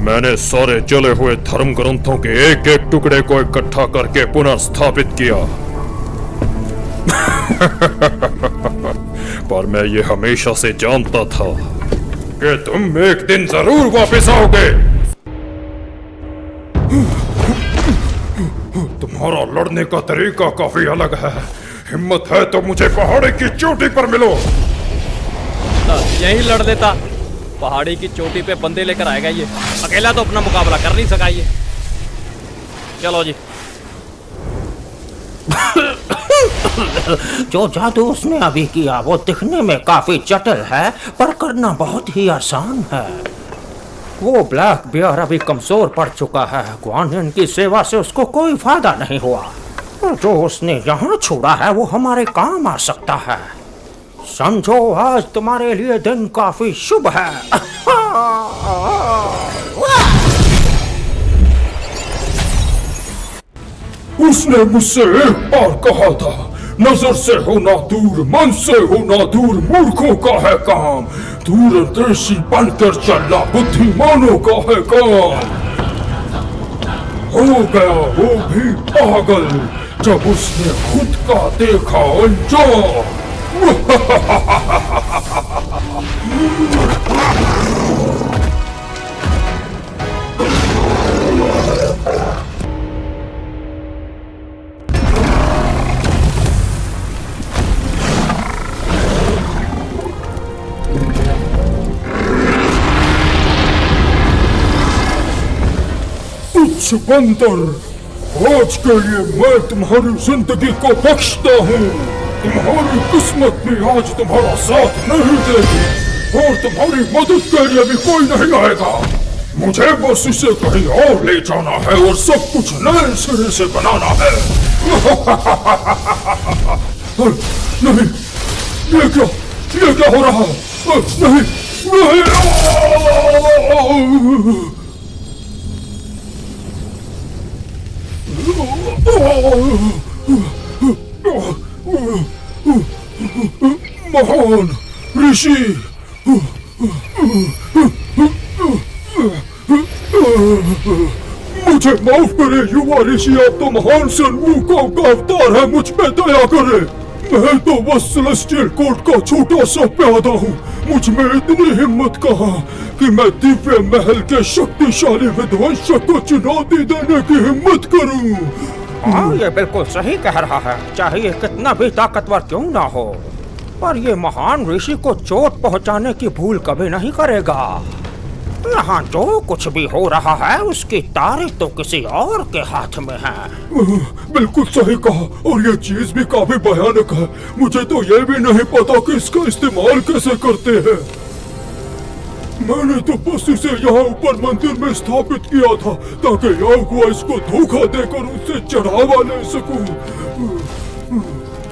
मैंने सारे जले हुए धर्म ग्रंथों के एक एक टुकड़े को इकट्ठा करके पुनर्स्थापित किया। पर मैं ये हमेशा से जानता था कि तुम एक दिन जरूर वापस आओगे। तुम्हारा लड़ने का तरीका काफी अलग है। हिम्मत है तो मुझे पहाड़ी की चोटी पर मिलो। यही लड़ देता। पहाड़ी की चोटी पे बंदे लेकर आएगा ये, अकेला तो अपना मुकाबला कर नहीं सका ये। चलो जी। जो जादू उसने अभी किया वो दिखने में काफी जटिल है, पर करना बहुत ही आसान है। वो ब्लैक बियर अभी कमजोर पड़ चुका है। ग्वानियन की सेवा से उसको कोई फायदा नहीं हुआ। जो उसने यहाँ छोड़ा है वो हमारे काम आ सकता है। समझो आज तुम्हारे लिए दिन काफी शुभ है। उसने मुझसे एक बार कहा था, नजर से होना दूर, मन से होना दूर, मूर्खों का है काम। दूरदर्शी बनकर चलना बुद्धिमानों का है काम। हो गया वो भी पागल जब उसने खुद का देखा अंजाम। तुच्छ बंदर, आज के लिए मैं तुम्हारी जिंदगी को बख्शता हूँ। तुम्हारी किस्मत भी आज तुम्हारा साथ नहीं देगी और तुम्हारी मदद के लिए भी कोई नहीं आएगा। मुझे बस इसे कहीं और ले जाना है और सब कुछ नए सिरे से बनाना है। नहीं, ये क्या हो रहा है? नहीं, महान ऋषि, मुझे माफ करे युवा ऋषि, आप तो महान सन्मुख का अवतार है, मुझ पे दया करे। मैं तो बस सेलेस्टियल कोर्ट का छोटा सा प्यादा हूँ। मुझ में इतनी हिम्मत कहाँ कि मैं दिव्य महल के शक्तिशाली विध्वंसक को चुनौती देने की हिम्मत करूँ। हाँ, ये बिल्कुल सही कह रहा है। चाहे ये कितना भी ताकतवर क्यों ना हो, पर ये महान ऋषि को चोट पहुंचाने की भूल कभी नहीं करेगा। यहाँ जो कुछ भी हो रहा है उसकी तारीख तो किसी और के हाथ में है। बिल्कुल सही कहा, और ये चीज भी काफी भयानक है। मुझे तो ये भी नहीं पता कि इसका इस्तेमाल कैसे करते हैं। मैंने तो बस इसे यहाँ ऊपर मंदिर में स्थापित किया था ताकि यागुआ इसको धोखा देकर उससे चढ़ावा ले सकूं।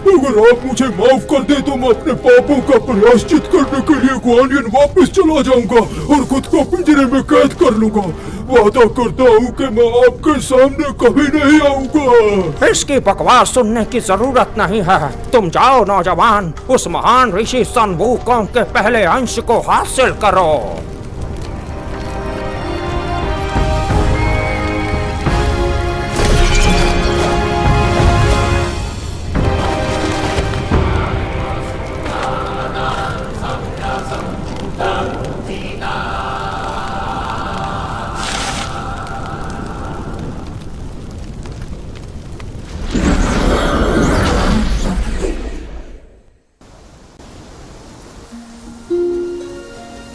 अगर आप मुझे माफ कर दे तो मैं अपने पापों का प्रायश्चित करने के लिए ग्वानियन वापस चला जाऊंगा और खुद को पिंजरे में कैद कर लूंगा। वादा करता हूँ कि मैं आपके सामने कभी नहीं आऊंगा। इसकी बकवास सुनने की जरूरत नहीं है। तुम जाओ नौजवान, उस महान ऋषि सन वूकोंग के पहले अंश को हासिल करो।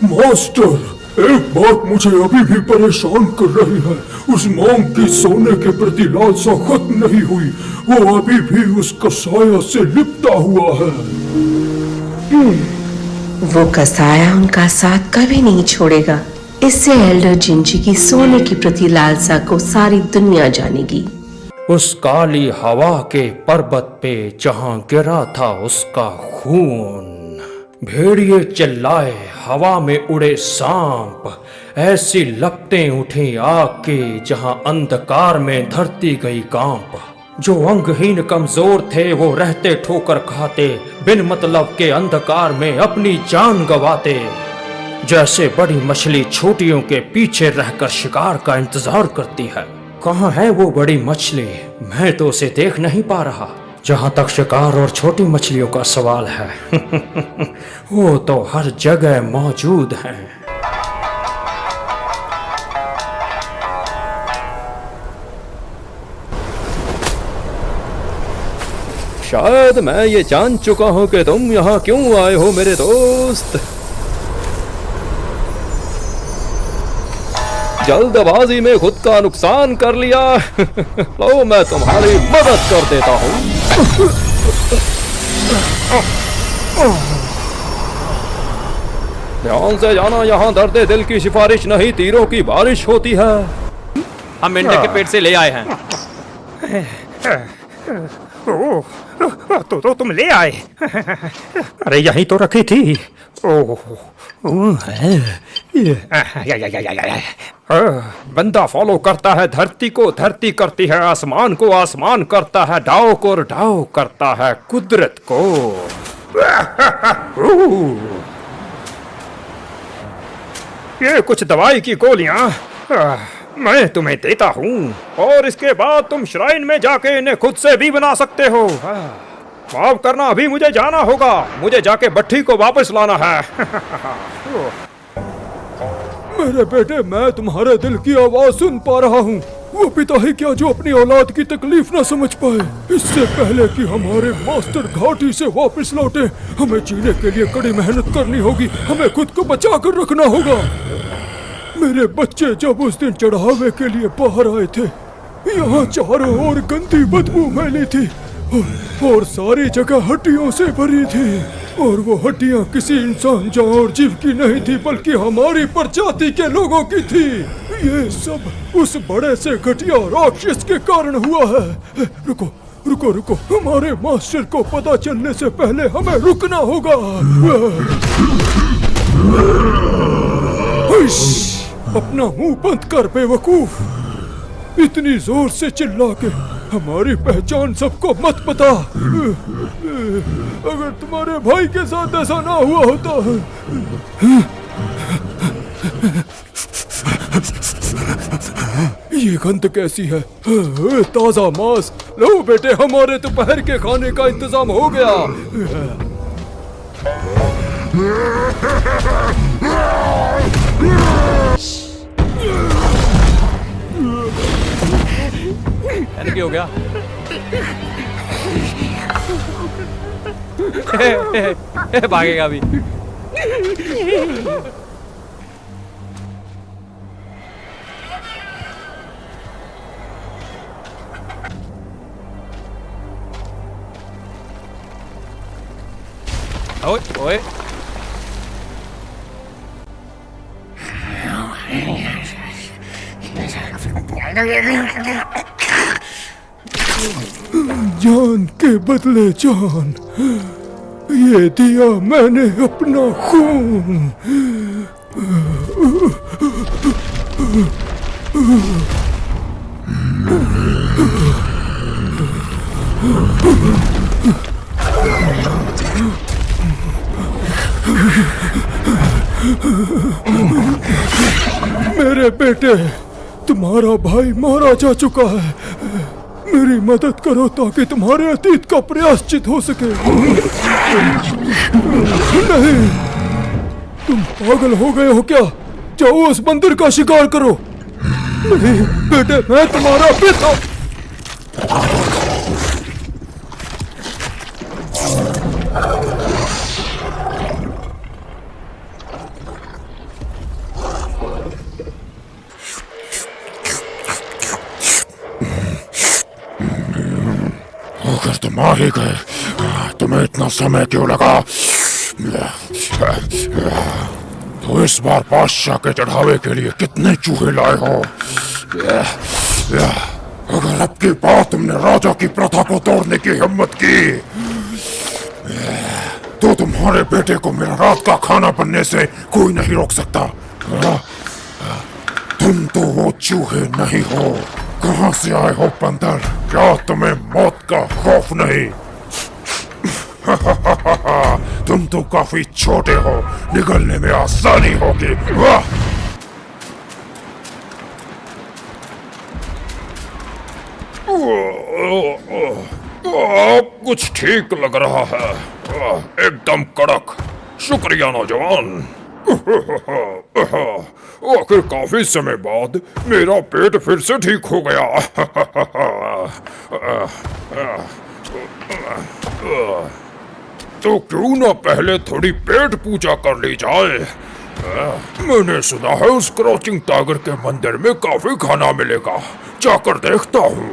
मास्टर, एक बात मुझे अभी भी परेशान कर रही है। उस मोंग की सोने के प्रति लालसा खत्म नहीं हुई। वो अभी भी उस कसाया से लिपटा हुआ है। वो कसाया उनका साथ कभी नहीं छोड़ेगा। इससे एल्डर जिंजी की सोने की प्रति लालसा को सारी दुनिया जानेगी। उस काली हवा के पर्वत पे जहाँ गिरा था उसका खून, भेड़िए चिल्लाए, हवा में उड़े सांप, ऐसी लपटें उठी आग के जहां अंधकार में धरती गई कांप। जो अंगहीन कमजोर थे वो रहते ठोकर खाते, बिन मतलब के अंधकार में अपनी जान गवाते। जैसे बड़ी मछली छोटियों के पीछे रहकर शिकार का इंतजार करती है। कहाँ है वो बड़ी मछली? मैं तो उसे देख नहीं पा रहा। जहाँ तक शिकार और छोटी मछलियों का सवाल है वो तो हर जगह मौजूद हैं। शायद मैं ये जान चुका हूँ कि तुम यहाँ क्यों आए हो मेरे दोस्त। जल्दबाजी में खुद का नुकसान कर लिया। लो मैं तुम्हारी मदद कर देता हूँ। ध्यान से जाना, यहाँ दर्द दिल की सिफारिश नहीं तीरों की बारिश होती है। हम मेंढक के पेट से ले आए हैं। तो तुम ले आए? अरे यहीं तो रखी थी। बंदा फॉलो करता है धरती को, धरती करती है आसमान को, आसमान करता है डाव को, डाव करता है कुदरत को। ये कुछ दवाई की गोलियां मैं तुम्हें देता हूँ, और इसके बाद तुम श्राइन में जाके इन्हें खुद से भी बना सकते हो। माफ करना, अभी मुझे जाना होगा। मुझे जाके भट्ठी को वापस लाना है। मेरे बेटे, मैं तुम्हारे दिल की आवाज सुन पा रहा हूँ। वो पिता ही क्या जो अपनी औलाद की तकलीफ न समझ पाए। इससे पहले कि हमारे मास्टर घाटी से वापस लौटे, हमें जीने के लिए कड़ी मेहनत करनी होगी। हमें खुद को बचा कर रखना होगा। मेरे बच्चे जब उस दिन चढ़ावे के लिए बाहर आए थे, यहाँ चारों ओर गंदी बदबू फैली थी और सारी जगह हड्डियों से भरी थी। और वो हड्डियाँ किसी इंसान जान और जीव की नहीं थी, बल्कि हमारी प्रजाति के लोगों की थी। ये सब उस बड़े से घटिया राक्षस के कारण हुआ है। रुको रुको रुको, हमारे मास्टर को पता चलने से पहले हमें रुकना होगा। अपना मुंह बंद कर बेवकूफ। इतनी जोर से चिल्ला के हमारी पहचान सबको मत बता। अगर तुम्हारे भाई के साथ ऐसा ना हुआ होता। ये गंध कैसी है? ताजा मांस। लो बेटे, हमारे दोपहर के खाने का इंतजाम हो गया। क्या हो गया? भागेगा भी। ओए ओए, जान के बदले जान, ये दिया मैंने अपना खून। मेरे बेटे, तुम्हारा भाई मारा जा चुका है। मेरी मदद करो ताकि तुम्हारे अतीत का प्रायश्चित हो सके। नहीं, तुम पागल हो गए हो क्या? जाओ उस मंदिर का शिकार करो। नहीं बेटे, मैं तुम्हारा पिता। अगर तुम आ ही गए, तुम्हें इतना समय क्यों लगा? तो इस बार बादशाह के चढ़ावे के लिए कितने चूहे लाए हो? अगर अब की बार तुमने राजा की प्रथा को तोड़ने की हिम्मत की, तो तुम्हारे बेटे को मेरा रात का खाना बनने से कोई नहीं रोक सकता। तुम तो वो चूहे नहीं हो। कहां से आए हो बंदर? क्या तुम्हें मौत का खौफ नहीं? तुम तो काफी छोटे हो, निकलने में आसानी होगी। वाह! कुछ ठीक लग रहा है, एकदम कड़क। शुक्रिया नौजवान। आखिर काफी समय बाद मेरा पेट फिर से ठीक हो गया। तो क्यों ना पहले थोड़ी पेट पूजा कर ली जाए। मैंने सुना है उस क्राउचिंग टाइगर के मंदिर में काफी खाना मिलेगा, जाकर देखता हूँ।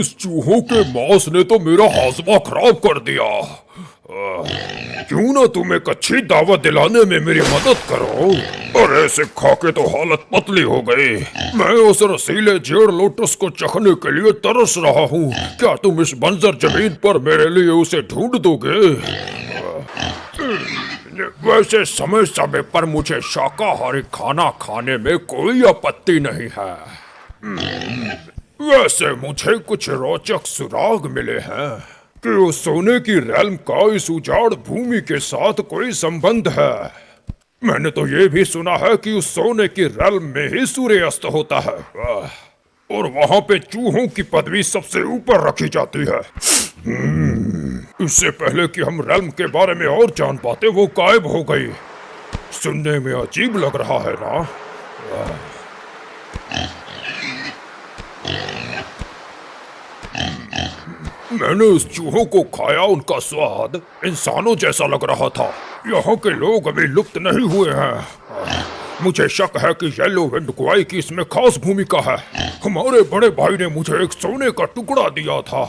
इस चूहों के मांस ने तो मेरा हाजमा खराब कर दिया। क्यों ना तुम एक अच्छी दावत दिलाने में मेरी मदद करो। और ऐसे खा के तो हालत पतली हो गई। मैं उस रसीले जेड लोटस को चखने के लिए तरस रहा हूँ। क्या तुम इस बंजर जमीन पर मेरे लिए उसे ढूंढ दोगे? वैसे समय समय पर मुझे शाकाहारी खाना खाने में कोई आपत्ति नहीं है। वैसे मुझे कुछ रोचक सुराग मिले हैं कि उस सोने की रेल्म का इस उजाड़ भूमि के साथ कोई संबंध है। मैंने तो ये भी सुना है कि उस सोने की रेल्म में ही सूर्य अस्त होता है और वहां पे चूहों की पदवी सबसे ऊपर रखी जाती है। इससे पहले कि हम रेल्म के बारे में और जान पाते वो गायब हो गई। सुनने में अजीब लग रहा है ना? मैंने उस चूहों को खाया, उनका स्वाद इंसानों जैसा लग रहा था। यहाँ के लोग अभी लुप्त नहीं हुए हैं। मुझे शक है कि येलो विंड गुआई की इसमें खास भूमिका है। हमारे बड़े भाई ने मुझे एक सोने का टुकड़ा दिया था।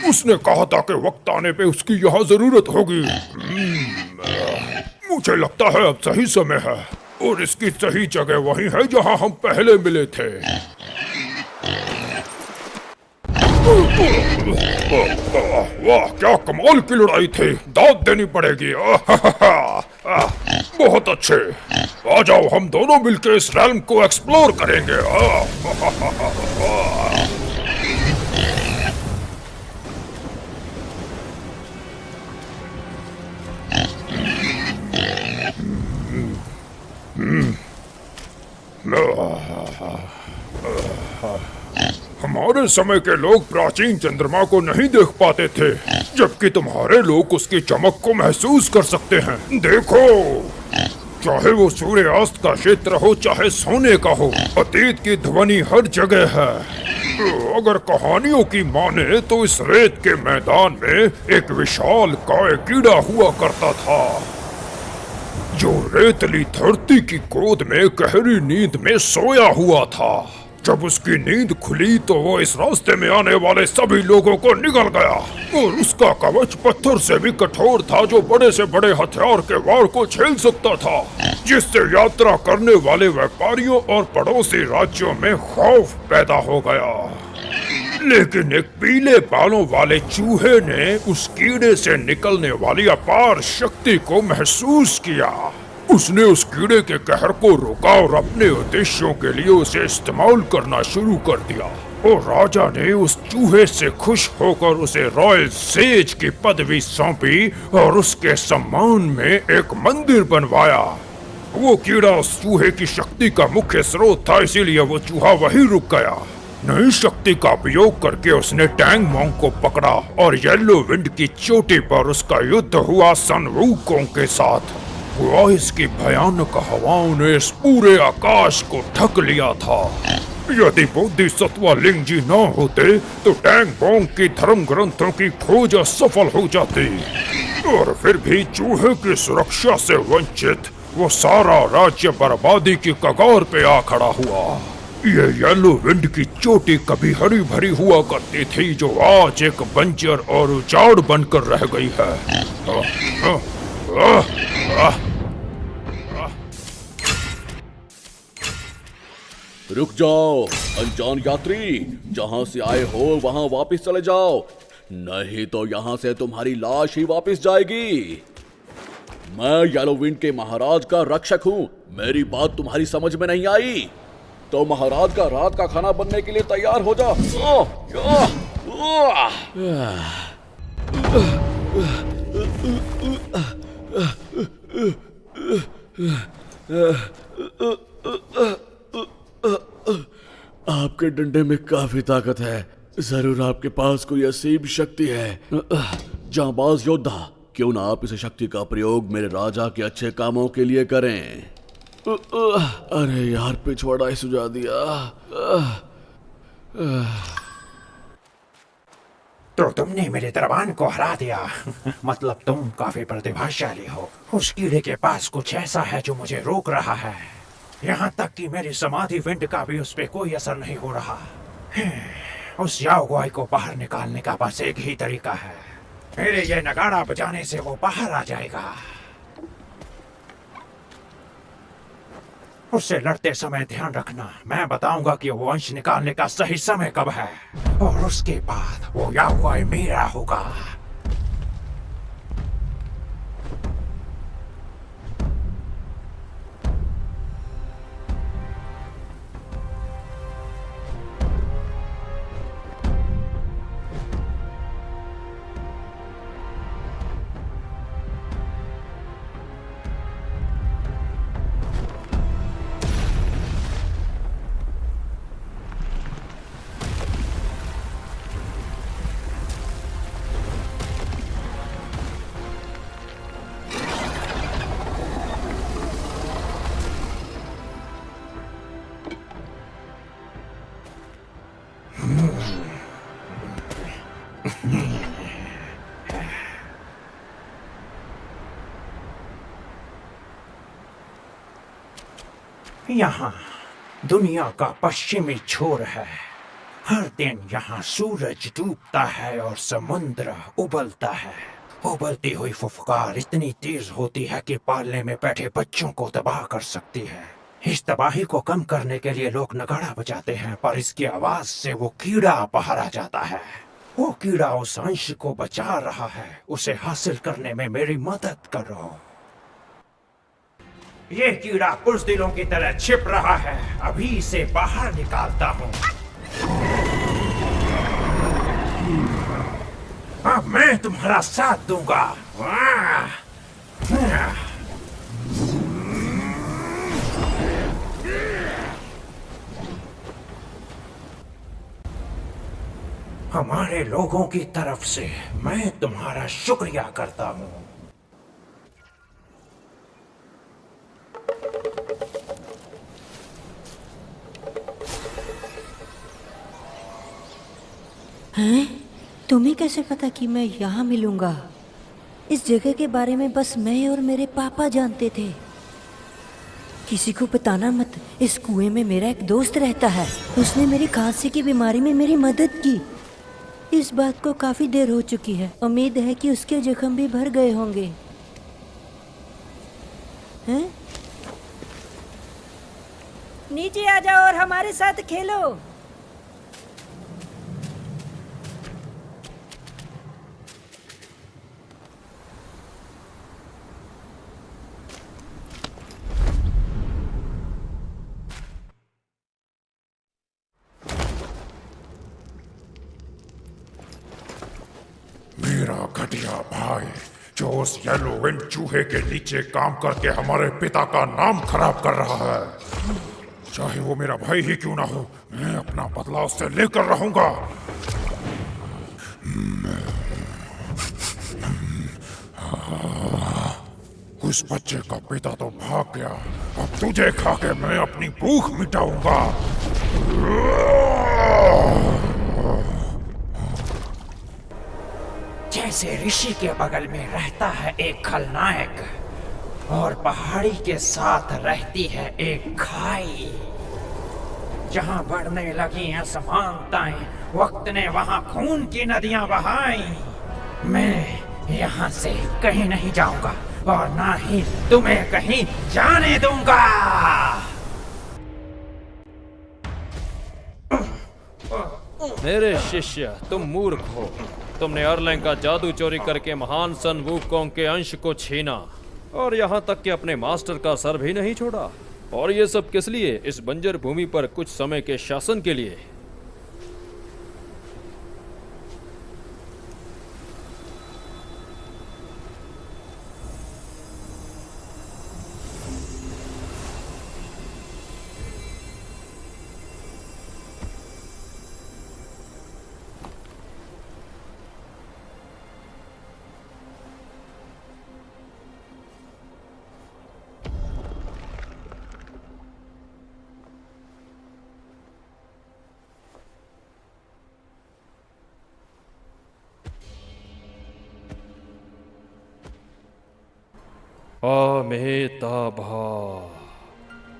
उसने कहा था कि वक्त आने पे उसकी यहाँ जरूरत होगी। मुझे लगता है अब सही समय है और इसकी सही जगह वही है जहाँ हम पहले मिले थे। वाह, क्या कमाल की लड़ाई थी। दाद देनी पड़ेगी। बहुत अच्छे। आ जाओ, हम दोनों मिलकर इस रेल्म को एक्सप्लोर करेंगे। हमारे समय के लोग प्राचीन चंद्रमा को नहीं देख पाते थे, जबकि तुम्हारे लोग उसकी चमक को महसूस कर सकते हैं। देखो, चाहे वो सूर्यास्त का क्षेत्र हो चाहे सोने का हो, अतीत की ध्वनि हर जगह है। अगर कहानियों की माने तो इस रेत के मैदान में एक विशाल काय कीड़ा हुआ करता था, जो रेतली धरती की गोद में गहरी नींद में सोया हुआ था। जब उसकी नींद खुली तो वो इस रास्ते में आने वाले सभी लोगों को निगल गया और उसका कवच पत्थर से भी कठोर था, जो बड़े से बड़े हथियार के वार को झेल सकता था, जिससे यात्रा करने वाले व्यापारियों और पड़ोसी राज्यों में खौफ पैदा हो गया। लेकिन एक पीले बालों वाले चूहे ने उस कीड़े से निकलने वाली अपार शक्ति को महसूस किया। उसने उस कीड़े के कहर को रोका और अपने उद्देश्यों के लिए उसे इस्तेमाल करना शुरू कर दिया। और राजा ने उस चूहे से खुश होकर उसे रॉयल सेज की पदवी सौंपी और उसके सम्मान में एक मंदिर बनवाया। वो कीड़ा उस चूहे की शक्ति का मुख्य स्रोत था, इसीलिए वो चूहा वहीं रुक गया। नई शक्ति का उपयोग करके उसने टैंग मोंग को पकड़ा और येलो विंड की चोटी पर उसका युद्ध हुआ सन वूकोंग के साथ। वॉइस की भयानक हवाओं ने इस पूरे आकाश को ढक लिया था। यदि बोधिसत्व लिंग जी न होते तो टैंग बोंग की धर्म ग्रंथों की खोज असफल हो जाती और फिर भी चूहे की सुरक्षा से वंचित वो सारा राज्य बर्बादी की कगार पे आ खड़ा हुआ। ये येलो विंड की चोटी कभी हरी भरी हुआ करती थी, जो आज एक बंजर और उजाड़ बनकर रह गई है। रुक जाओ अनजान यात्री, जहां से आए हो वहां वापस चले जाओ, नहीं तो यहां से तुम्हारी लाश ही वापस जाएगी। मैं येलो विंड के महाराज का रक्षक हूं। मेरी बात तुम्हारी समझ में नहीं आई? तो महाराज का रात का खाना बनने के लिए तैयार हो जा। आपके डंडे में काफी ताकत है, जरूर आपके पास कोई असीम शक्ति है। जांबाज योद्धा, क्यों ना आप इस शक्ति का प्रयोग मेरे राजा के अच्छे कामों के लिए करें। अरे यार, पिछवाड़ा ही सुझा दिया। तो तुमने मेरे दरबान को हरा दिया। मतलब तुम काफी प्रतिभाशाली हो। उस कीड़े के पास कुछ ऐसा है जो मुझे रोक रहा है। यहाँ तक कि मेरी समाधि विंड का भी उस पर कोई असर नहीं हो रहा। उस याओगुआई को बाहर निकालने का बस एक ही तरीका है। मेरे ये नगाड़ा बजाने से वो बाहर आ जाएगा। उससे लड़ते समय ध्यान रखना, मैं बताऊंगा कि वो अंश निकालने का सही समय कब है, और उसके बाद वो याओगुआई मेरा होगा। यहाँ दुनिया का पश्चिमी छोर है। हर दिन यहाँ सूरज डूबता है और समुद्र उबलता है। उबलती हुई फुफकार इतनी तेज होती है कि पालने में बैठे बच्चों को तबाह कर सकती है। इस तबाही को कम करने के लिए लोग नगाड़ा बजाते हैं, पर इसकी आवाज से वो कीड़ा बाहर आ जाता है। वो कीड़ा उस अंश को बचा रहा है। उसे हासिल करने में मेरी मदद करो। ये कीड़ा पुज़दिलों की तरह छिप रहा है। अभी इसे बाहर निकालता हूँ। अब मैं तुम्हारा साथ दूंगा। हमारे लोगों की तरफ से मैं तुम्हारा शुक्रिया करता हूँ। हैं? तुम्हें कैसे पता कि मैं यहाँ मिलूंगा? इस जगह के बारे में बस मैं और मेरे पापा जानते थे। किसी को बताना मत। इस कुएं में मेरा एक दोस्त रहता है। उसने मेरी खांसी की बीमारी में मेरी मदद की। इस बात को काफी देर हो चुकी है। उम्मीद है कि उसके जख्म भी भर गए होंगे। हैं? नीचे आ जाओ और हमारे साथ खेलो। मेरा घटिया भाई जो उस येलो विंड चूहे के नीचे काम करके हमारे पिता का नाम खराब कर रहा है, चाहे वो मेरा भाई ही क्यों ना हो, मैं अपना बदला उससे लेकर रहूंगा। उस बच्चे का पिता तो भाग गया, अब तुझे खा के मैं अपनी भूख मिटाऊंगा। जैसे ऋषि के बगल में रहता है एक खलनायक और पहाड़ी के साथ रहती है एक खाई, जहां बढ़ने लगी असमानताएं, वक्त ने वहां खून की नदियां बहाई। मैं यहाँ से कहीं नहीं जाऊंगा और ना ही तुम्हें कहीं जाने दूंगा। मेरे शिष्य, तुम मूर्ख हो। तुमने अर्लेंग का जादू चोरी करके महान सन वुकोंग के अंश को छीना और यहाँ तक कि अपने मास्टर का सर भी नहीं छोड़ा। और ये सब किस लिए? इस बंजर भूमि पर कुछ समय के शासन के लिए। अमिताभा,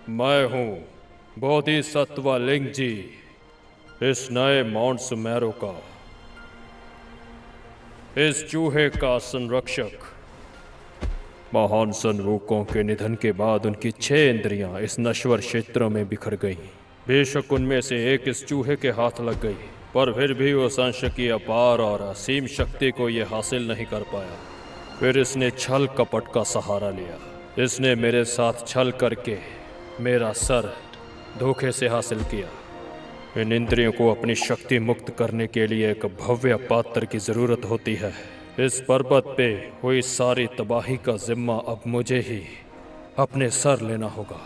मैं हूँ बोधिसत्व लिंग जी, इस नए माउंट सुमेरु का, इस चूहे का संरक्षक। महान संरूकों के निधन के बाद उनकी 6 इंद्रियां इस नश्वर क्षेत्रों में बिखर गईं। बेशक उनमें से एक इस चूहे के हाथ लग गई, पर फिर भी उस अंश की अपार और असीम शक्ति को यह हासिल नहीं कर पाया। फिर इसने छल कपट का सहारा लिया। इसने मेरे साथ छल करके मेरा सर धोखे से हासिल किया। इन इंद्रियों को अपनी शक्ति मुक्त करने के लिए एक भव्य पात्र की जरूरत होती है। इस पर्वत पे हुई सारी तबाही का जिम्मा अब मुझे ही अपने सर लेना होगा।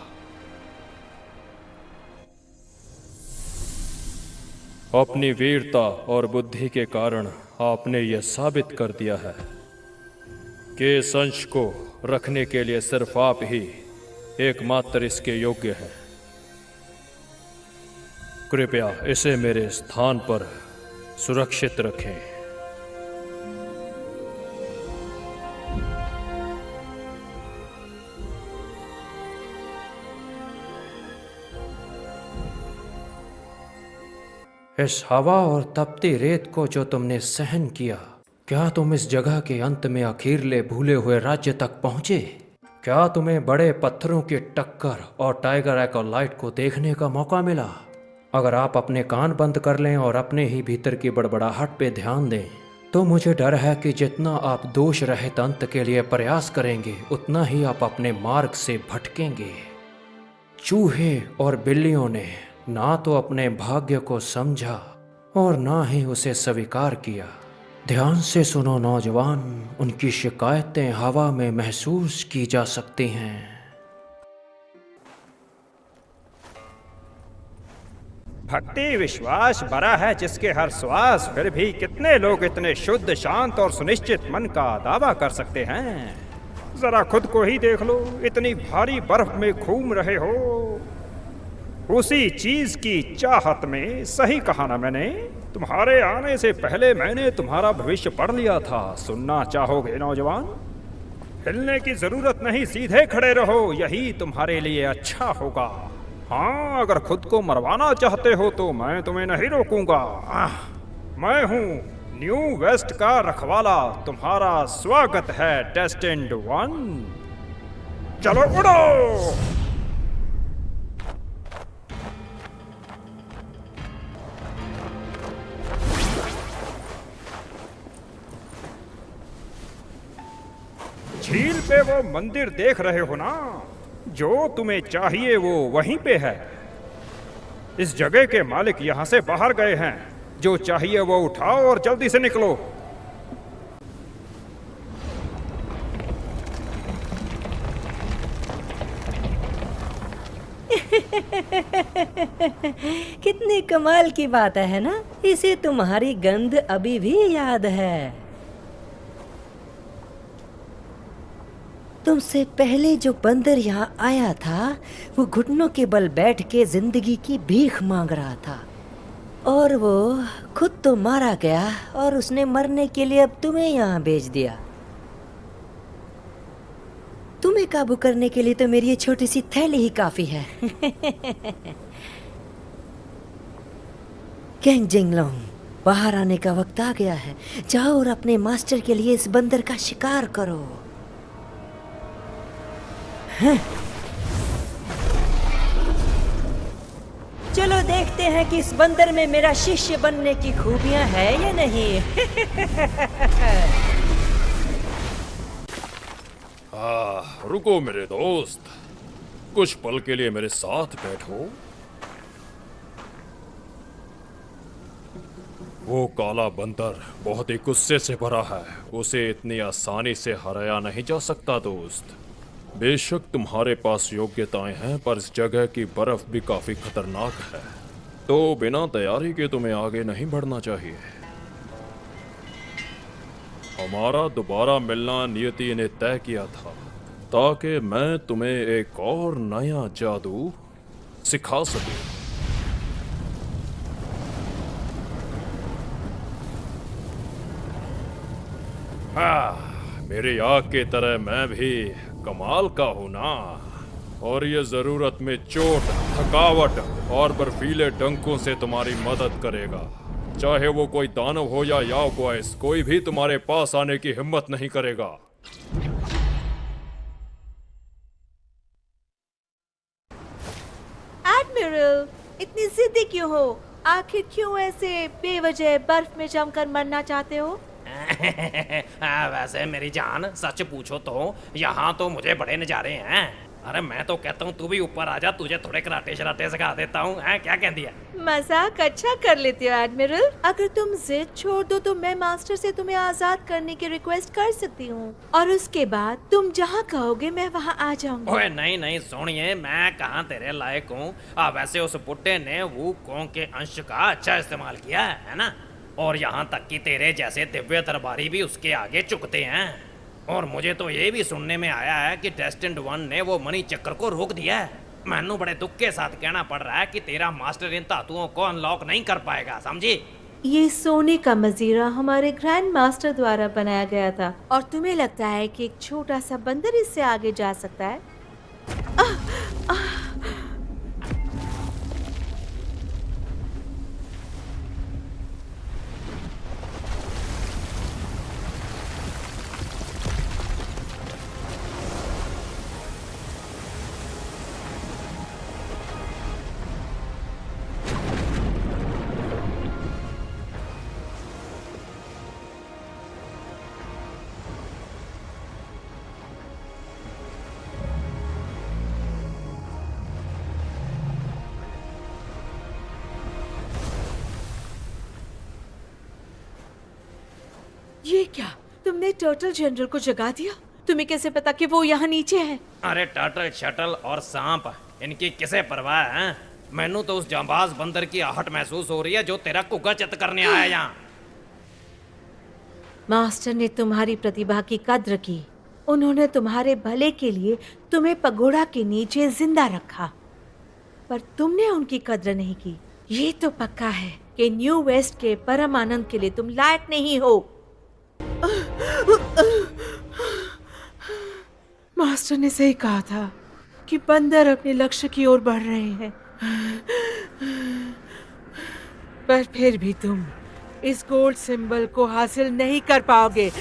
अपनी वीरता और बुद्धि के कारण आपने यह साबित कर दिया है कि इस अंश को रखने के लिए सिर्फ आप ही एकमात्र इसके योग्य हैं। कृपया इसे मेरे स्थान पर सुरक्षित रखें। इस हवा और तपती रेत को जो तुमने सहन किया, क्या तुम इस जगह के अंत में अखीरले भूले हुए राज्य तक पहुंचे? क्या तुम्हें बड़े पत्थरों की टक्कर और टाइगर एक्वालाइट को देखने का मौका मिला? अगर आप अपने कान बंद कर लें और अपने ही भीतर की बड़बड़ाहट पे ध्यान दें, तो मुझे डर है कि जितना आप दोष रहित अंत के लिए प्रयास करेंगे, उतना ही आप अपने मार्ग से भटकेंगे। चूहे और बिल्लियों ने ना तो अपने भाग्य को समझा और ना ही उसे स्वीकार किया। ध्यान से सुनो नौजवान, उनकी शिकायतें हवा में महसूस की जा सकती हैं। भक्ति विश्वास बड़ा है जिसके हर श्वास, फिर भी कितने लोग इतने शुद्ध शांत और सुनिश्चित मन का दावा कर सकते हैं? जरा खुद को ही देख लो, इतनी भारी बर्फ में घूम रहे हो। उसी चीज की चाहत में, सही कहा ना मैंने? तुम्हारे आने से पहले मैंने तुम्हारा भविष्य पढ़ लिया था। सुनना चाहोगे नौजवान? हिलने की जरूरत नहीं, सीधे खड़े रहो, यही तुम्हारे लिए अच्छा होगा। हाँ, अगर खुद को मरवाना चाहते हो तो मैं तुम्हें नहीं रोकूंगा। मैं हूँ न्यू वेस्ट का रखवाला, तुम्हारा स्वागत है डेस्टिन्ड वन। चलो उड़ो। झील पे वो मंदिर देख रहे हो ना? जो तुम्हें चाहिए वो वहीं पे है। इस जगह के मालिक यहां से बाहर गए हैं। जो चाहिए वो उठाओ और जल्दी से निकलो। कितनी कमाल की बात है ना? इसे तुम्हारी गंध अभी भी याद है। तुमसे पहले जो बंदर यहाँ आया था, वो घुटनों के बल बैठ के जिंदगी की भीख मांग रहा था, और वो खुद तो मारा गया और उसने मरने के लिए अब तुम्हें यहाँ भेज दिया। तुम्हें काबू करने के लिए तो मेरी ये छोटी सी थैली ही काफी है। कैंग जिंगलोंग, बाहर आने का वक्त आ गया है। जाओ और अपने मास्टर के लिए इस बंदर का शिकार करो। चलो देखते हैं कि इस बंदर में मेरा शिष्य बनने की खूबियां है या नहीं। रुको मेरे दोस्त, कुछ पल के लिए मेरे साथ बैठो। वो काला बंदर बहुत ही गुस्से से भरा है, उसे इतनी आसानी से हराया नहीं जा सकता दोस्त। बेशक तुम्हारे पास योग्यताएं हैं, पर इस जगह की बर्फ भी काफी खतरनाक है, तो बिना तैयारी के तुम्हें आगे नहीं बढ़ना चाहिए। हमारा दोबारा मिलना नियति ने तय किया था ताकि मैं तुम्हें एक और नया जादू सिखा सकूं। मेरी आग की तरह मैं भी कमाल का हूं ना, और ये जरूरत में चोट, थकावट और बर्फीले डंकों से तुम्हारी मदद करेगा। चाहे वो कोई दानव हो या याव बॉयस, कोई भी तुम्हारे पास आने की हिम्मत नहीं करेगा। एडमिरल, इतनी जिद्दी क्यों हो? आखिर क्यों ऐसे बेवजह बर्फ में जमकर मरना चाहते हो? वैसे मेरी जान, सच पूछो तो यहाँ तो मुझे बड़े नजारे हैं। अरे मैं तो कहता हूँ तू भी ऊपर आ जा, तुझे थोड़े कराटे शराटे सिखा देता हूँ। क्या कहती है? मजाक अच्छा कर लेते हो एडमिरल। अगर तुम जिद छोड़ दो तो मैं मास्टर से तुम्हें आजाद करने की रिक्वेस्ट कर सकती हूँ, और उसके बाद तुम जहाँ कहोगे मैं वहाँ आ जाऊंगी। ओए नहीं नहीं सोनिए, मैं कहाँ तेरे लायक हूँ। वैसे उस बुट्टे ने वो कौन के अंश का अच्छा इस्तेमाल किया है ना, और यहाँ तक कि तेरे जैसे दिव्य दरबारी भी उसके आगे झुकते हैं। और मुझे तो ये भी सुनने में आया है कि डेस्टिन्ड वन ने वो मणि चक्र को रोक दिया है। मैनू बड़े दुख के साथ कहना पड़ रहा है कि तेरा मास्टर इन धातुओं को अनलॉक नहीं कर पाएगा, समझी? ये सोने का मजीरा हमारे ग्रैंड मास्टर द्वारा बनाया गया था, और तुम्हें लगता है कि एक छोटा सा बंदर इससे आगे जा सकता है? ये क्या, तुमने टर्टल जनरल को जगा दिया? तुम्हें कैसे पता कि वो यहाँ नीचे है? अरे टर्टल, शटल और सांप, इनकी किसे परवाह है? मैनू तो उस जांबाज बंदर की आहट महसूस हो रही है जो तेरा कुका चित करने आया यहाँ। मास्टर ने तुम्हारी प्रतिभा की कद्र की। उन्होंने तुम्हारे भले के लिए तुम्हें पगोड़ा के नीचे जिंदा रखा, पर तुमने उनकी कद्र नहीं की। ये तो पक्का है कि न्यू वेस्ट के परम आनंद के लिए तुम लायक नहीं हो। मास्टर ने सही कहा था कि बंदर अपने लक्ष्य की ओर बढ़ रहे हैं, पर फिर भी तुम इस गोल्ड सिंबल को हासिल नहीं कर पाओगे।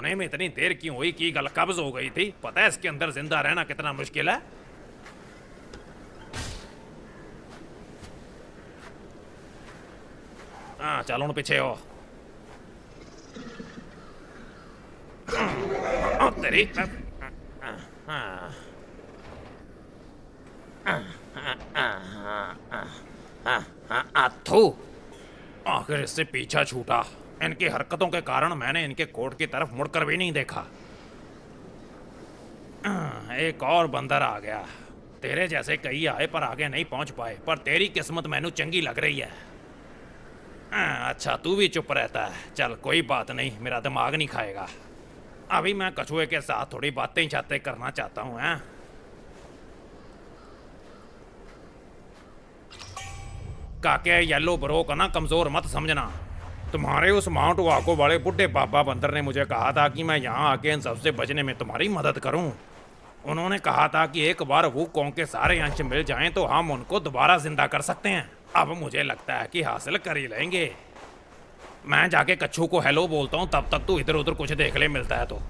खाने में इतनी देर क्यों हुई कि गल कब्ज हो गई थी? पता है इसके अंदर जिंदा रहना कितना मुश्किल है। हाँ चल हूं पीछे हो। तेरी थू, आखिर इससे पीछा छूटा। इनकी हरकतों के कारण मैंने इनके कोट की तरफ मुड़कर भी नहीं देखा। एक और बंदर आ गया। तेरे जैसे कई आए पर आगे नहीं पहुंच पाए, पर तेरी किस्मत मैनू चंगी लग रही है। अच्छा तू भी चुप रहता है। चल कोई बात नहीं, मेरा दिमाग नहीं खाएगा। अभी मैं कछुए के साथ थोड़ी बातें चाहते करना चाहता हूँ। हैं काके येलो ब्रो का ना कमजोर मत समझना। तुम्हारे उस माउंट वाको वाले बुढ़े बाबा बंदर ने मुझे कहा था कि मैं यहाँ आके इन सबसे बचने में तुम्हारी मदद करूँ। उन्होंने कहा था कि एक बार वुकोंग के सारे अंश मिल जाएं तो हम उनको दोबारा जिंदा कर सकते हैं। अब मुझे लगता है कि हासिल कर ही लेंगे। मैं जाके कच्छू को हेलो बोलता हूँ, तब तक तू इधर उधर कुछ देख ले मिलता है तो।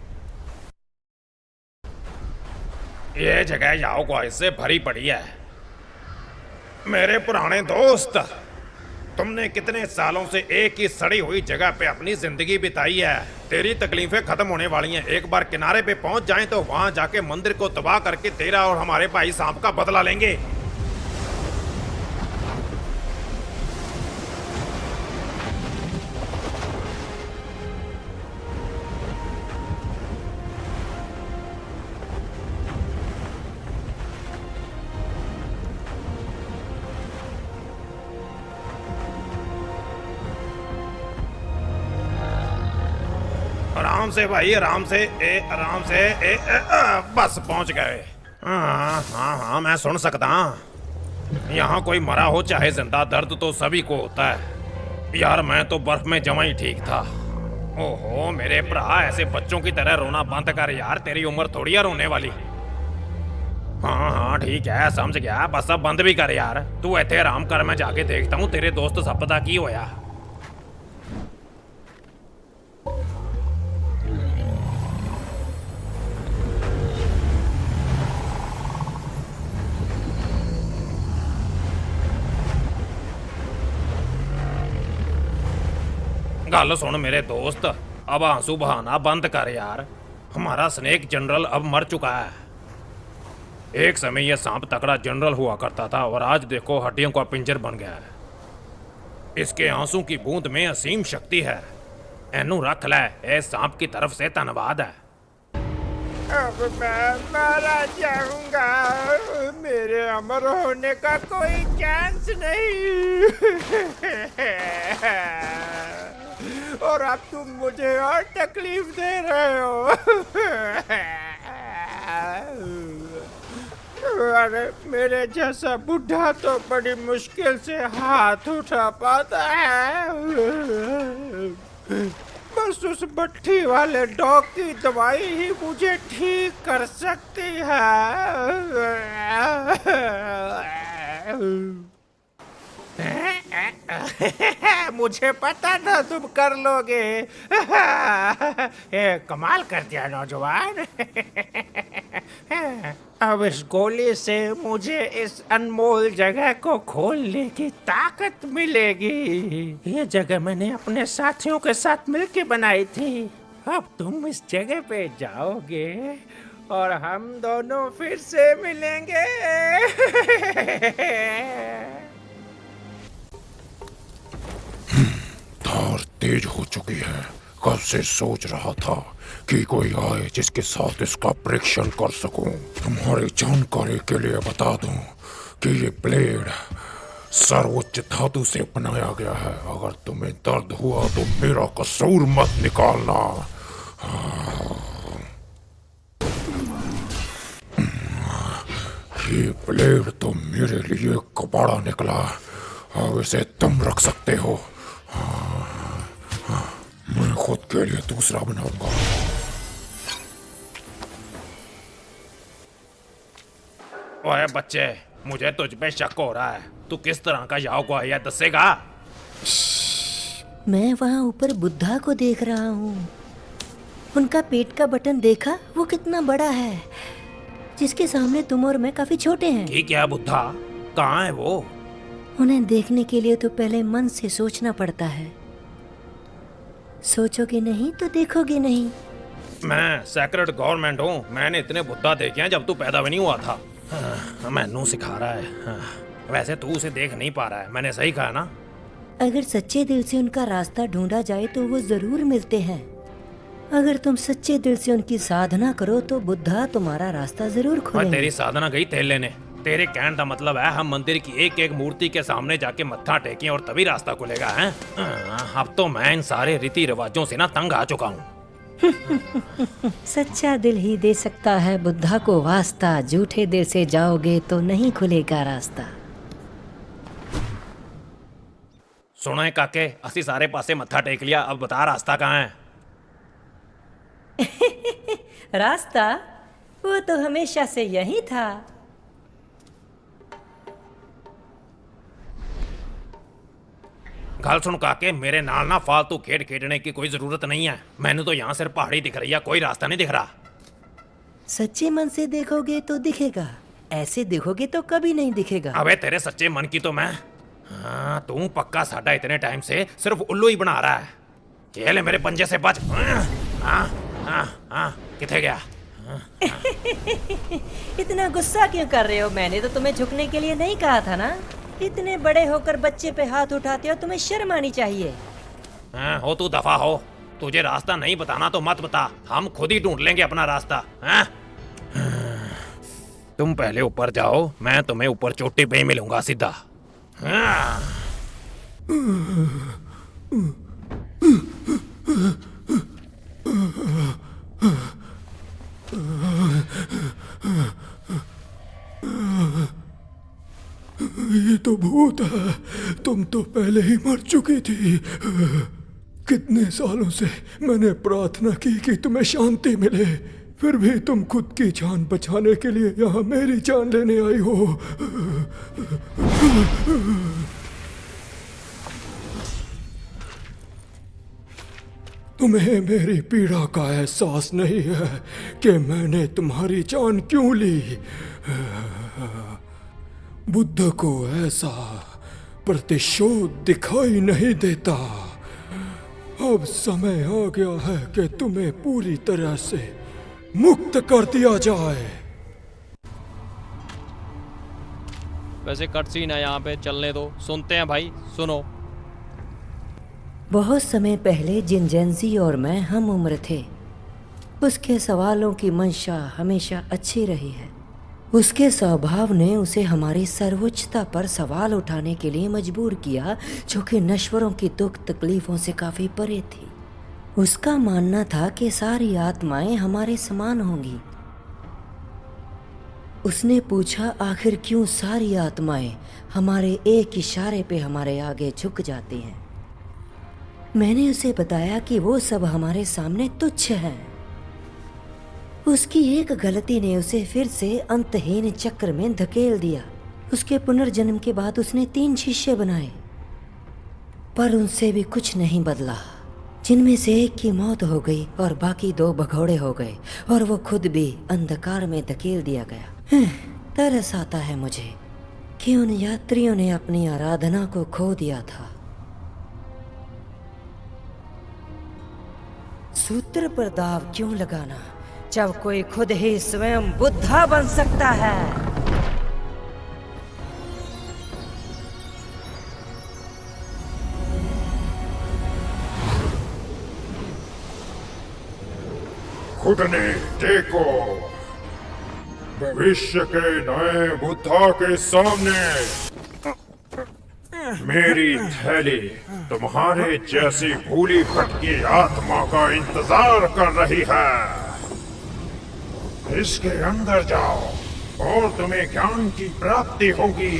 ये जगह याओ को इससे भरी पड़ी है। मेरे पुराने दोस्त, तुमने कितने सालों से एक ही सड़ी हुई जगह पे अपनी जिंदगी बिताई है। तेरी तकलीफें खत्म होने वाली हैं। एक बार किनारे पे पहुंच जाएं तो वहां जाके मंदिर को तबाह करके तेरा और हमारे भाई सांप का बदला लेंगे। आराम से भाई, आराम से। आराम से। बस पहुंच गए। हाँ हाँ हाँ मैं सुन सकता। यहाँ कोई मरा हो चाहे जिंदा, दर्द तो सभी को होता है यार। मैं तो बर्फ में जमा ही ठीक था। ओहो मेरे भरा, ऐसे बच्चों की तरह रोना बंद कर यार। तेरी उम्र थोड़ी है रोने वाली। हाँ हाँ ठीक है समझ गया, बस अब बंद भी कर यार। तू इतने आराम कर, मैं जाके देखता हूँ तेरे दोस्त सब पता की होया। गल सुन मेरे दोस्त, अब आंसू बहाना बंद कर यार। हमारा स्नेक जनरल अब मर चुका है। एक समय यह सांप तकड़ा जनरल हुआ करता था और आज देखो हड्डियों का पिंजर बन गया है। इसके आंसू की बूंद में असीम शक्ति है। एनू रख ले, ए सांप की तरफ से धन्यवाद है। अब मैं मारा जाऊंगा। मेरे अमर होने का कोई चांस नहीं। और अब तुम मुझे और तकलीफ दे रहे हो। अरे मेरे जैसा बुढ़ा तो बड़ी मुश्किल से हाथ उठा पाता है। बस उस भट्टी वाले डॉग की दवाई ही मुझे ठीक कर सकती है। मुझे पता था तुम कर लोगे। कमाल कर दिया नौजवान। अब इस गोली से मुझे इस अनमोल जगह को खोलने की ताकत मिलेगी। ये जगह मैंने अपने साथियों के साथ मिलकर बनाई थी। अब तुम इस जगह पे जाओगे और हम दोनों फिर से मिलेंगे। धार तेज हो चुकी है। कब से सोच रहा था कि कोई आए जिसके साथ इसका परीक्षण कर सकूं। तुम्हारी जानकारी के लिए बता दूं कि ये ब्लेड सर्वोच्च धातु से बनाया गया है। अगर तुम्हें दर्द हुआ तो मेरा कसूर मत निकालना। ये ब्लेड तो मेरे लिए कबाड़ा निकला। अब इसे तुम रख सकते हो। मैं खुद के लिए दूसरा बनाऊंगा। ओए बच्चे, मुझे तुझ पे शक हो रहा है। तू किस तरह का याओ को आया दसेगा? मैं वहाँ ऊपर बुद्धा को देख रहा हूँ। उनका पेट का बटन देखा? वो कितना बड़ा है, जिसके सामने तुम और मैं काफी छोटे हैं। ठीक है बुद्धा, कहाँ है वो? उन्हें देखने के लिए तो पहले मन से सोचना पड़ता है। सोचोगे नहीं तो देखोगे नहीं। मैं सेक्रेट गवर्नमेंट हूँ। मैंने इतने बुद्धा देखे हैं जब तू पैदा भी नहीं हुआ था। मैनू सिखा रहा है। वैसे तू उसे देख नहीं पा रहा है, मैंने सही कहा ना? अगर सच्चे दिल से उनका रास्ता ढूंढा जाए तो वो जरूर मिलते हैं। अगर तुम सच्चे दिल से उनकी साधना करो तो बुद्धा तुम्हारा रास्ता जरूर खोलेंगे। तेरी साधना गई तेल लेने। तेरे कहने का मतलब है हम मंदिर की एक एक मूर्ति के सामने जाके मत्था टेकें और तभी रास्ता खुलेगा है? अब तो मैं इन सारे रीति रिवाजों से ना तंग आ चुका हूँ। सच्चा दिल ही दे सकता है बुद्धा को वास्ता। झूठे दिल से जाओगे तो नहीं खुलेगा रास्ता। सुनो है काके, असी सारे पासे मत्था टेक लिया, अब बता रास्ता कहाँ है? रास्ता वो तो हमेशा से यही था। गल सुन काके, मेरे नाल ना फालतू खेड खेडने की कोई जरूरत नहीं है। मैंने तो यहाँ सिर्फ पहाड़ी दिख रही है, कोई रास्ता नहीं दिख रहा। सच्चे मन से देखोगे तो दिखेगा, ऐसे देखोगे तो कभी नहीं दिखेगा। अबे तेरे सच्चे मन की तो मैं। हाँ, तू पक्का साडा इतने टाइम से सिर्फ उल्लू ही बना रहा है। ये ले मेरे पंजे से बच। किथे गया? इतना गुस्सा क्यों कर रहे हो? मैंने तो तुम्हें झुकने के लिए नहीं कहा था ना। इतने बड़े होकर बच्चे पे हाथ उठाते हो, तुम्हें शर्म आनी चाहिए। हो तू दफा हो। तुझे रास्ता नहीं बताना तो मत बता, हम खुद ही ढूंढ लेंगे अपना रास्ता। तुम पहले ऊपर जाओ, मैं तुम्हें ऊपर चोटी पे ही मिलूंगा सीधा। ये तो भूत है। तुम तो पहले ही मर चुकी थी। कितने सालों से मैंने प्रार्थना की कि तुम्हें शांति मिले, फिर भी तुम खुद की जान बचाने के लिए यहाँ मेरी जान लेने आई हो। तुम्हें मेरी पीड़ा का एहसास नहीं है कि मैंने तुम्हारी जान क्यों ली। बुद्ध को ऐसा प्रतिशोध दिखाई नहीं देता। अब समय आ गया है कि तुम्हें पूरी तरह से मुक्त कर दिया जाए। वैसे कट सीन है यहाँ पे, चलने दो, सुनते हैं भाई, सुनो। बहुत समय पहले जिनजेंजी और मैं हम उम्र थे। उसके सवालों की मंशा हमेशा अच्छी रही है। उसके स्वभाव ने उसे हमारी सर्वोच्चता पर सवाल उठाने के लिए मजबूर किया, जो कि नश्वरों की दुख तकलीफों से काफी परे थी। उसका मानना था कि सारी आत्माएं हमारे समान होंगी। उसने पूछा आखिर क्यों सारी आत्माएं हमारे एक इशारे पे हमारे आगे झुक जाती हैं। मैंने उसे बताया कि वो सब हमारे सामने तुच्छ हैं। उसकी एक गलती ने उसे फिर से अंतहीन चक्र में धकेल दिया। उसके पुनर्जन्म के बाद उसने 3 शिष्य बनाए, पर उनसे भी कुछ नहीं बदला। जिनमें से एक की मौत हो गई और बाकी 2 भगौड़े हो गए, और वो खुद भी अंधकार में धकेल दिया गया। तरस आता है मुझे कि उन यात्रियों ने अपनी आराधना को खो दिया था। सूत्र पर दाव क्यों लगाना जब कोई खुद ही स्वयं बुद्धा बन सकता है। खुद ने देखो, भविष्य के नए बुद्धा के सामने मेरी थैली तुम्हारे जैसी भूली भटकी आत्मा का इंतजार कर रही है। इसके अंदर जाओ और तुम्हें ज्ञान की प्राप्ति होगी।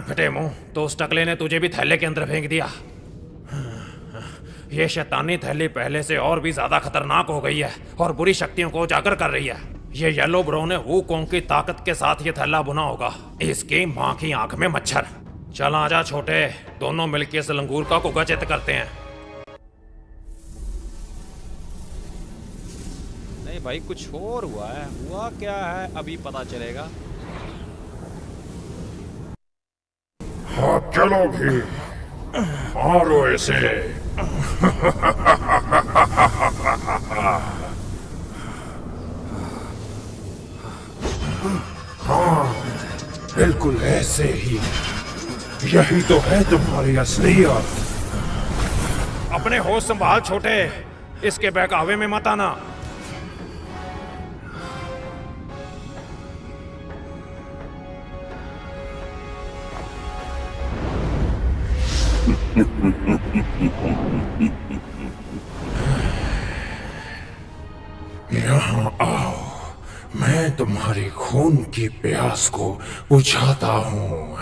फटे मुंह, तो उस टकले ने तुझे भी थैले के अंदर फेंक दिया। ये शैतानी थैली पहले से और भी ज्यादा खतरनाक हो गई है और बुरी शक्तियों को उजागर कर रही है। ये येलो ब्रो ने वूकोंग की ताकत के साथ ये थैला बुना होगा। इसकी माँ की आंख में मच्छर। चल आजा छोटे, दोनों मिलके इस लंगूर का कुगचित करते हैं। नहीं भाई, कुछ और हुआ है। हुआ क्या है अभी पता चलेगा। हाँ चलो भी, मारो इसे। हाँ बिल्कुल ऐसे ही, यही तो है तुम्हारी असलियत। अपने होश संभाल छोटे, इसके बहकावे में मत आना। यहाँ आओ, मैं तुम्हारी खून की प्यास को बुझाता हूँ।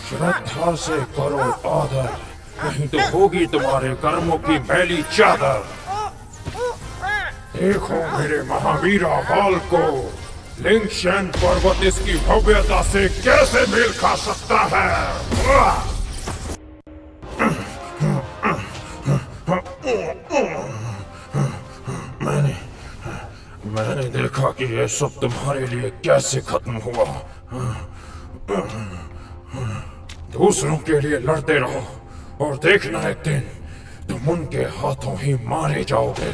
श्रद्धा से करो आदर, नहीं तो होगी तुम्हारे कर्मों की मैली चादर। देखो मेरे महावीरा बाल को, लिंगशेन पर्वत इसकी भव्यता से कैसे मेल खा सकता है। मैंने देखा कि ये सब तुम्हारे लिए कैसे खत्म हुआ। दूसरों के लिए लड़ते रहो और देखना एक दिन तुम उनके हाथों ही मारे जाओगे।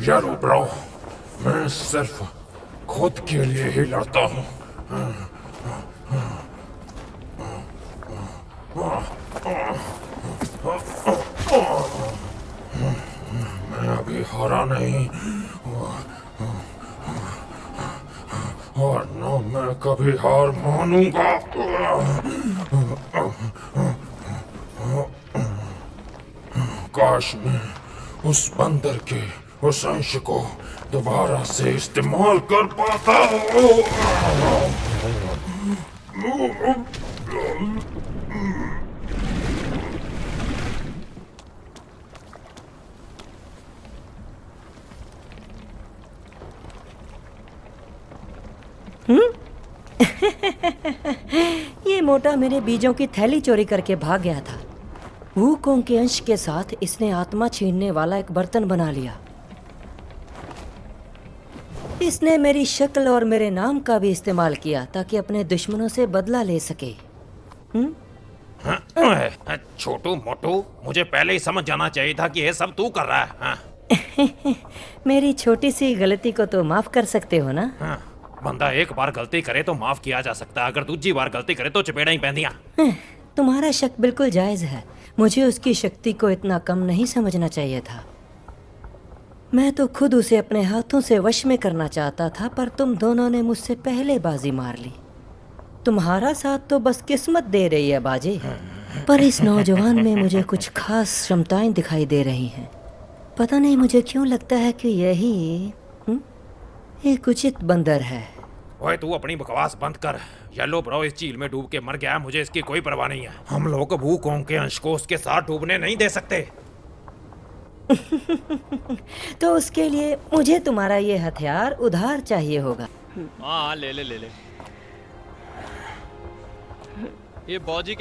यारो ब्रो, मैं सिर्फ खुद के लिए ही लड़ता हूँ। मैं अभी हारा नहीं और न मैं कभी हार मानूंगा। काश मैं उस बंदर के उस अंश को दोबारा से इस्तेमाल कर पाता हूँ। ये मोटा मेरे बीजों की थैली चोरी करके भाग गया था। वूकोंग के अंश के साथ इसने आत्मा छीनने वाला एक बर्तन बना लिया। इसने मेरी शक्ल और मेरे नाम का भी इस्तेमाल किया ताकि अपने दुश्मनों से बदला ले सके। छोटू मोटू, मुझे पहले ही समझ जाना चाहिए था कि ये सब तू कर रहा है। हाँ। मेरी छोटी सी गलती को तो माफ कर सकते हो ना? हाँ। बंदा एक बार गलती करे तो माफ किया जा सकता है, अगर दूसरी बार गलती करे तो चपेड़ा ही पहनिया। तुम्हारा शक बिल्कुल जायज है। मुझे उसकी शक्ति को इतना कम नहीं समझना चाहिए था। मैं तो खुद उसे अपने हाथों से वश में करना चाहता था, पर तुम दोनों ने मुझसे पहले बाजी मार ली। तुम्हारा साथ तो बस किस्मत दे रही है बाजी, पर इस नौजवान में मुझे कुछ खास क्षमताएं दिखाई दे रही हैं। पता नहीं मुझे क्यों लगता है कि यही एक उचित बंदर है। ओए तू अपनी बकवास बंद कर। येलो ब्रो इस झील में डूब के मर गया है, मुझे इसकी कोई परवाह नहीं है। हम लोग वूकोंग के अंश को उसके साथ डूबने नहीं दे सकते। तो उसके लिए मुझे तुम्हारा ये हथियार उधार चाहिए होगा। हाँ ले ले ले ले। ये बॉजी के